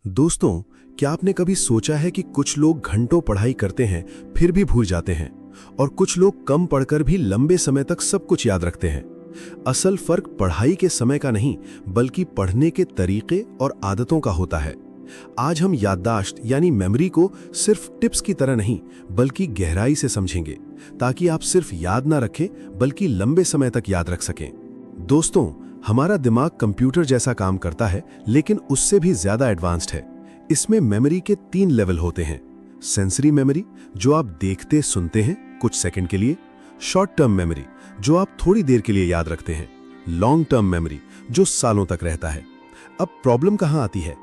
दोस्तों, क्या आपने कभी सोचा है कि कुछ लोग घंटों पढ़ाई करते हैं फिर भी भूल जाते हैं और कुछ लोग कम पढ़कर भी लंबे समय तक सब कुछ याद रखते हैं। असल फर्क पढ़ाई के समय का नहीं बल्कि पढ़ने के तरीके और आदतों का होता है। आज हम याददाश्त यानी मेमोरी को सिर्फ टिप्स की तरह नहीं बल्कि गहराई से समझेंगे ताकि आप सिर्फ याद ना रखें बल्कि लंबे समय तक याद रख सकें। दोस्तों, हमारा दिमाग कंप्यूटर जैसा काम करता है लेकिन उससे भी ज्यादा एडवांस्ड है। इसमें मेमोरी के 3 लेवल होते हैं। सेंसरी मेमोरी, जो आप देखते सुनते हैं कुछ सेकंड के लिए। शॉर्ट टर्म मेमोरी, जो आप थोड़ी देर के लिए याद रखते हैं। लॉन्ग टर्म मेमोरी, जो सालों तक रहता है। अब प्रॉब्लम कहां आती है?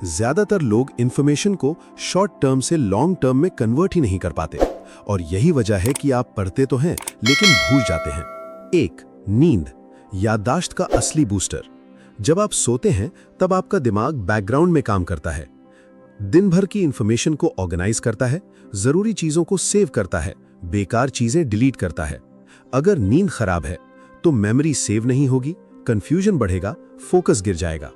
ज्यादातर लोग इंफॉर्मेशन को शॉर्ट टर्म से लॉन्ग टर्म में कन्वर्ट ही नहीं कर पाते और यही वजह है कि आप पढ़ते तो हैं लेकिन भूल जाते हैं। 1. नींद, याददाश्त का असली बूस्टर। जब आप सोते हैं तब आपका दिमाग बैकग्राउंड में काम करता है, दिन भर की इंफॉर्मेशन को ऑर्गेनाइज करता है, जरूरी चीजों को सेव करता है, बेकार चीजें डिलीट करता है। अगर नींद खराब है तो मेमोरी सेव नहीं होगी, कंफ्यूजन बढ़ेगा, फोकस गिर जाएगा।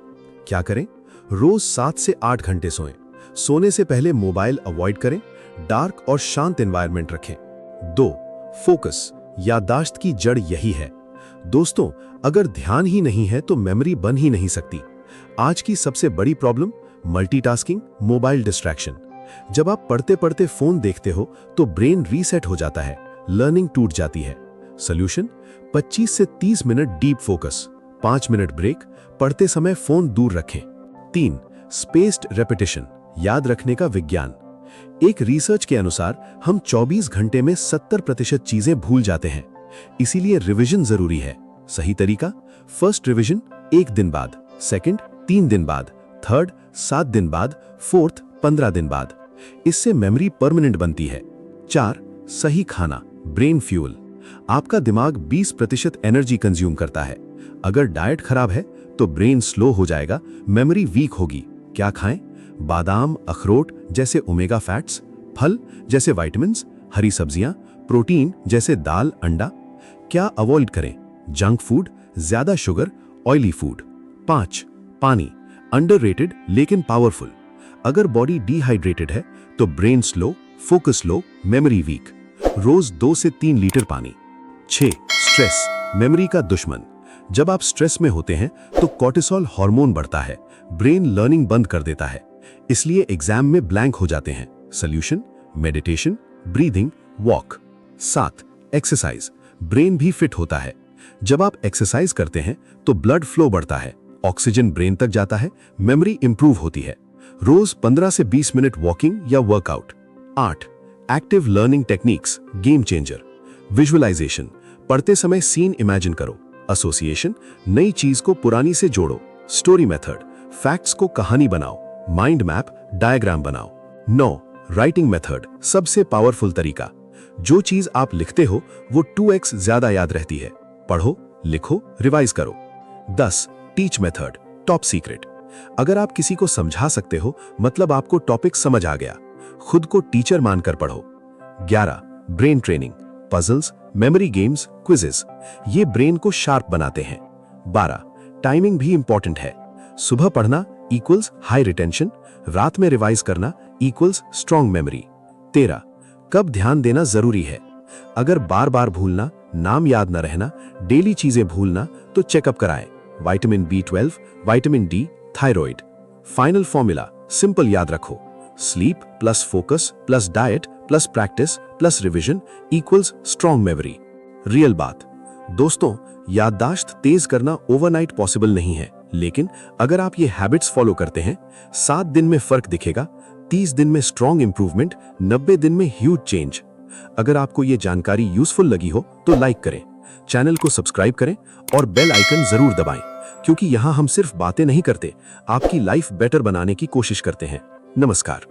क्या करें? रोज 7 से 8 घंटे सोएं। सोने से पहले मोबाइल अवॉइड करें, डार्क और शांत एनवायरनमेंट रखें। 2. फोकस, याददाश्त की जड़ यही है। दोस्तों, अगर ध्यान ही नहीं है तो मेमोरी बन ही नहीं सकती। आज की सबसे बड़ी प्रॉब्लम मल्टीटास्किंग, मोबाइल डिस्ट्रैक्शन। जब आप पढ़ते पढ़ते फोन देखते हो तो ब्रेन रीसेट हो जाता है, लर्निंग टूट जाती है। सॉल्यूशन: 25 से 30 minute deep focus, 5 minute break, पढ़ते समय फोन दूर रखें। 3. स्पेस्ड रेपिटेशन, याद रखने का विज्ञान। एक रिसर्च के अनुसार हम 24 घंटे में 70% चीजें भूल जाते हैं, इसीलिए रिवीजन जरूरी है। सही तरीका: फर्स्ट रिवीजन 1 दिन बाद, सेकंड 3 दिन बाद, थर्ड 7 दिन बाद, फोर्थ 15 दिन बाद। इससे मेमोरी परमानेंट बनती है। 4. सही खाना, ब्रेन फ्यूल। आपका दिमाग 20% एनर्जी कंज्यूम करता है। अगर डाइट खराब है तो ब्रेन स्लो हो जाएगा, मेमोरी वीक होगी। क्या खाएं? बादाम, अखरोट जैसे ओमेगा फैट्स, फल जैसे विटामिन्स, हरी सब्जियां, प्रोटीन जैसे दाल, अंडा। क्या अवॉइड करें? जंक फूड, ज्यादा शुगर, ऑयली फूड। 5. पानी, अंडररेटेड लेकिन पावरफुल। अगर बॉडी डिहाइड्रेटेड है तो ब्रेन स्लो, फोकस लो, मेमोरी वीक। रोज 2 से 3 लीटर पानी। 6. स्ट्रेस, मेमोरी का दुश्मन। जब आप स्ट्रेस में होते हैं तो कॉर्टिसोल हार्मोन बढ़ता है, ब्रेन लर्निंग बंद कर देता है, इसलिए एग्जाम में ब्लैंक हो जाते हैं। Solution: meditation, breathing, walk. 7. Exercise, brain भी फिट होता है। जब आप एक्सरसाइज करते हैं तो ब्लड फ्लो बढ़ता है, ऑक्सीजन ब्रेन तक जाता है, मेमोरी इंप्रूव होती है। रोज 15 से 20 मिनट वॉकिंग या workout. 8. Active learning techniques, game changer. Visualisation, पढ़ते समय सीन इमेजिन करो। एसोसिएशन, नई चीज को पुरानी से जोड़ो। स्टोरी मेथड, फैक्ट्स को कहानी बनाओ। माइंड मैप, डायग्राम बनाओ। 9. राइटिंग मेथड, सबसे पावरफुल तरीका। जो चीज आप लिखते हो वो 2x ज्यादा याद रहती है। पढ़ो, लिखो, रिवाइज करो। 10. Teach method, top secret. अगर आप किसी को समझा सकते हो मतलब आपको टॉपिक समझ आ गया। खुद को टीचर मानकर पढ़ो। 11. Brain training, puzzles, memory games, quizzes. ये ब्रेन को शार्प बनाते हैं। 12. टाइमिंग भी इंपॉर्टेंट है। सुबह पढ़ना इक्वल्स हाई रिटेंशन, रात में रिवाइज करना इक्वल्स स्ट्रॉन्ग मेमोरी। 13. कब ध्यान देना जरूरी है। अगर बार बार भूलना, नाम याद न रहना, डेली चीजें भूलना तो चेकअप कराएं। Vitamin B12, vitamin D, thyroid. Final formula simple याद रखो: sleep plus focus plus diet plus practice plus revision equals strong memory. Real बात दोस्तों, याददाश्त तेज करना ओवरनाइट पॉसिबल नहीं है, लेकिन अगर आप ये हैबिट्स फॉलो करते हैं 7 दिन में फर्क दिखेगा, 30 दिन में स्ट्रॉन्ग इंप्रूवमेंट, 90 दिन में ह्यूज चेंज। अगर आपको ये जानकारी यूजफुल लगी हो तो लाइक करें, चैनल को सब्सक्राइब करें और बेल आइकन जरूर दबाएं, क्योंकि यहां हम सिर्फ बातें नहीं करते, आपकी लाइफ बेटर बनाने की कोशिश करते हैं। नमस्कार।